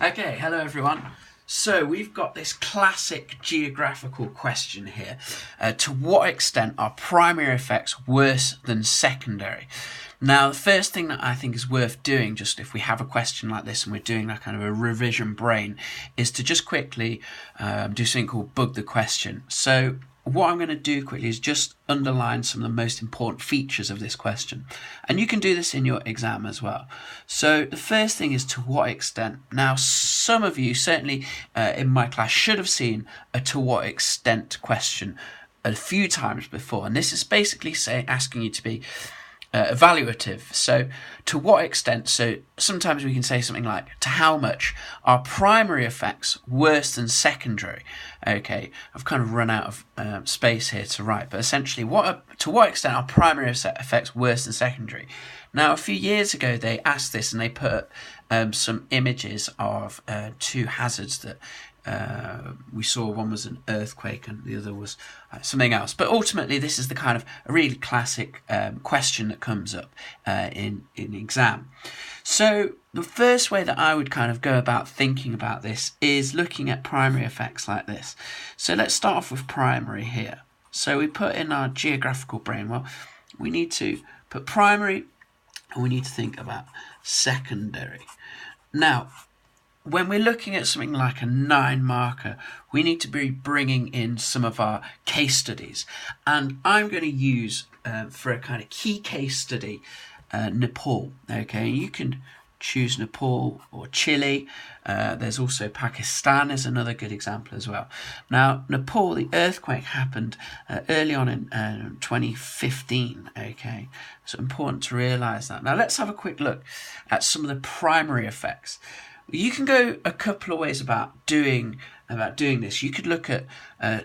Okay, hello everyone. So we've got this classic geographical question here. To what extent are primary effects worse than secondary? Now, the first thing that I think is worth doing, just if we have a question like this and we're doing that kind of a revision brain, is to just quickly do something called bug the question. So what I'm going to do quickly is just underline some of the most important features of this question. And you can do this in your exam as well. So the first thing is to what extent. Now, some of you, certainly in my class, should have seen a to what extent question a few times before. And this is basically asking you to be evaluative. So to what extent, so sometimes we can say something like, to how much are primary effects worse than secondary? Okay, I've kind of run out of space here to write, but essentially to what extent are primary effects worse than secondary? Now, a few years ago they asked this and they put some images of two hazards that we saw. One was an earthquake and the other was something else. But ultimately, this is the kind of a really classic question that comes up in exam. So the first way that I would kind of go about thinking about this is looking at primary effects like this. So let's start off with primary here. So we put in our geographical brain, well, we need to put primary and we need to think about secondary. Now, when we're looking at something like a 9 marker, we need to be bringing in some of our case studies. And I'm going to use, for a kind of key case study, Nepal. Okay, you can choose Nepal or Chile. There's also Pakistan is another good example as well. Now, Nepal, the earthquake happened early on in 2015. Okay, so important to realise that. Now, let's have a quick look at some of the primary effects. You can go a couple of ways about doing this. You could look at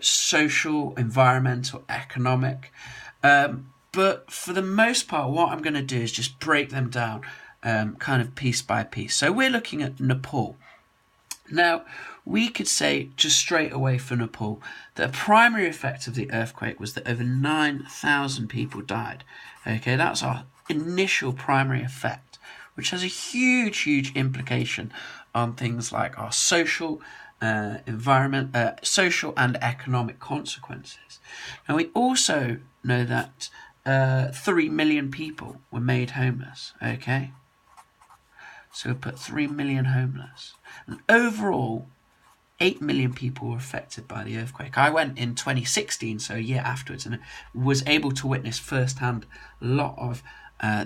social, environmental, economic, but for the most part, what I'm going to do is just break them down kind of piece by piece. So we're looking at Nepal. Now, we could say just straight away for Nepal that a primary effect of the earthquake was that over 9,000 people died. Okay, that's our initial primary effect, which has a huge implication on things like our social, social and economic consequences. And we also know that 3 million people were made homeless. Okay, so we put 3 million homeless, and overall 8 million people were affected by the earthquake. I went in 2016, so a year afterwards, and was able to witness firsthand a lot of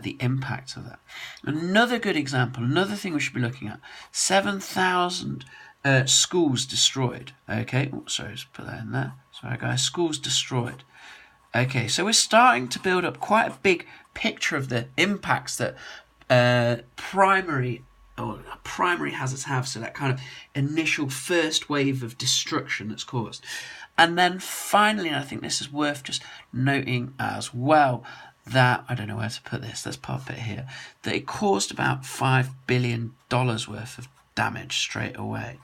the impact of that. Another good example, another thing we should be looking at, 7,000 schools destroyed. Okay, sorry, let's put that in there. Sorry guys, schools destroyed. Okay, so we're starting to build up quite a big picture of the impacts that primary hazards have, so that kind of initial first wave of destruction that's caused. And then finally, and I think this is worth just noting as well, that, I don't know where to put this, let's pop it here, that it caused about $5 billion worth of damage straight away.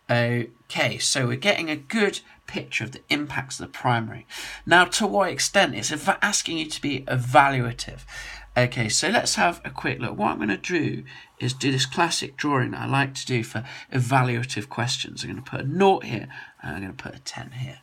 Okay, so we're getting a good picture of the impacts of the primary. Now, to what extent? It's asking you to be evaluative. Okay, so let's have a quick look. What I'm going to do is do this classic drawing that I like to do for evaluative questions. I'm going to put a 0 here, and I'm going to put a 10 here.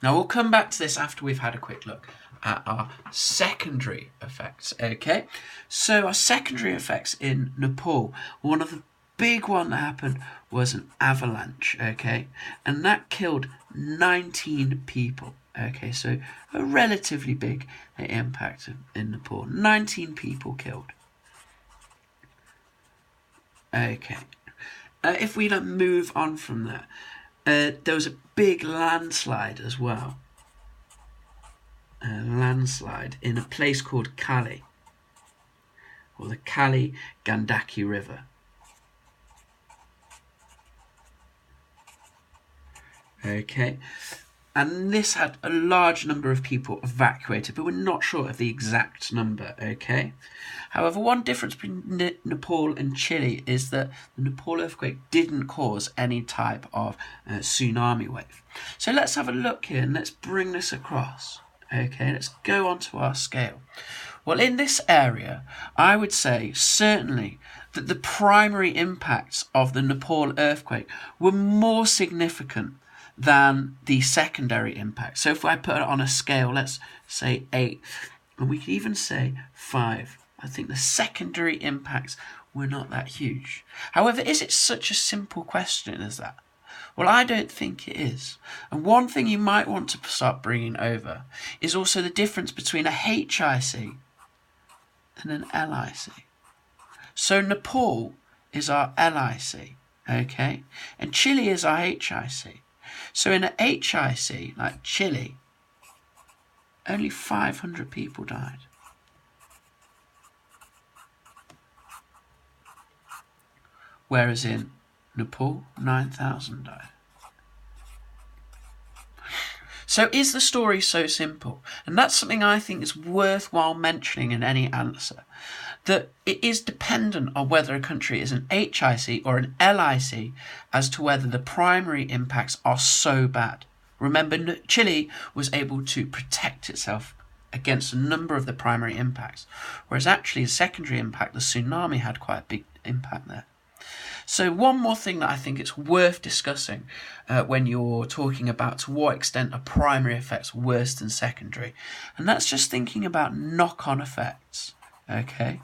Now, we'll come back to this after we've had a quick look at our secondary effects. Okay, so our secondary effects in Nepal, one of the big one that happened was an avalanche. Okay, and that killed 19 people. Okay, so a relatively big impact in Nepal. 19 people killed. Okay, if we don't move on from that, there was a big landslide as well. A landslide in a place called Kali, or the Kali Gandaki River. Okay, and this had a large number of people evacuated, but we're not sure of the exact number. Okay, however, one difference between Nepal and Chile is that the Nepal earthquake didn't cause any type of tsunami wave. So let's have a look here and let's bring this across. Okay, let's go on to our scale. Well, in this area, I would say certainly that the primary impacts of the Nepal earthquake were more significant than the secondary impact. So if I put it on a scale, let's say 8, and we could even say 5, I think the secondary impacts were not that huge. However, is it such a simple question as that? Well, I don't think it is. And one thing you might want to start bringing over is also the difference between a HIC and an LIC. So Nepal is our LIC, okay? And Chile is our HIC. So in a HIC, like Chile, only 500 people died. Whereas in Nepal, 9,000 died. So is the story so simple? And that's something I think is worthwhile mentioning in any answer. That it is dependent on whether a country is an HIC or an LIC as to whether the primary impacts are so bad. Remember, Chile was able to protect itself against a number of the primary impacts, whereas actually the secondary impact, the tsunami, had quite a big impact there. So one more thing that I think it's worth discussing when you're talking about to what extent are primary effects worse than secondary, and that's just thinking about knock-on effects, okay?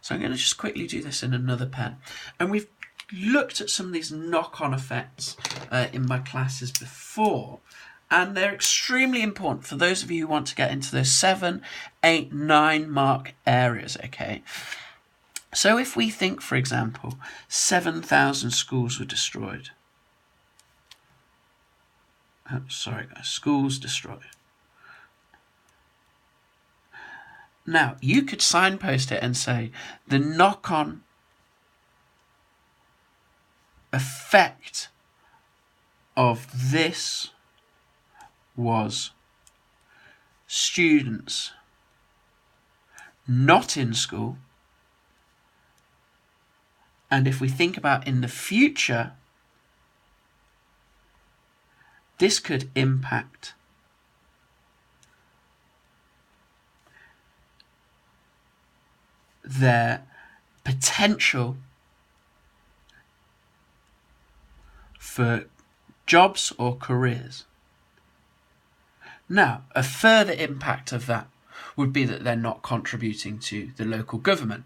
So I'm going to just quickly do this in another pen. And we've looked at some of these knock-on effects in my classes before, and they're extremely important for those of you who want to get into those 7, 8, 9 mark areas, okay? So if we think, for example, 7,000 schools were destroyed. Oh, sorry guys, schools destroyed. Now, you could signpost it and say the knock-on effect of this was students not in school, and if we think about in the future, this could impact their potential for jobs or careers. Now, a further impact of that would be that they're not contributing to the local government.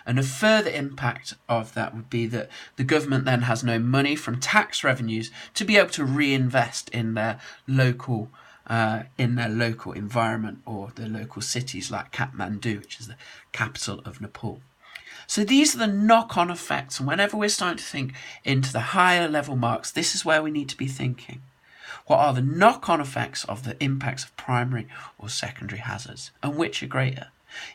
And a further impact of that would be that the government then has no money from tax revenues to be able to reinvest in their local environment or the local cities like Kathmandu, which is the capital of Nepal. So these are the knock-on effects, and whenever we're starting to think into the higher level marks, this is where we need to be thinking. What are the knock-on effects of the impacts of primary or secondary hazards, and which are greater?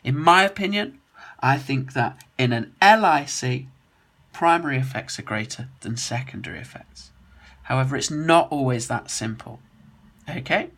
In my opinion, I think that in an LIC, primary effects are greater than secondary effects. However, it's not always that simple. Okay?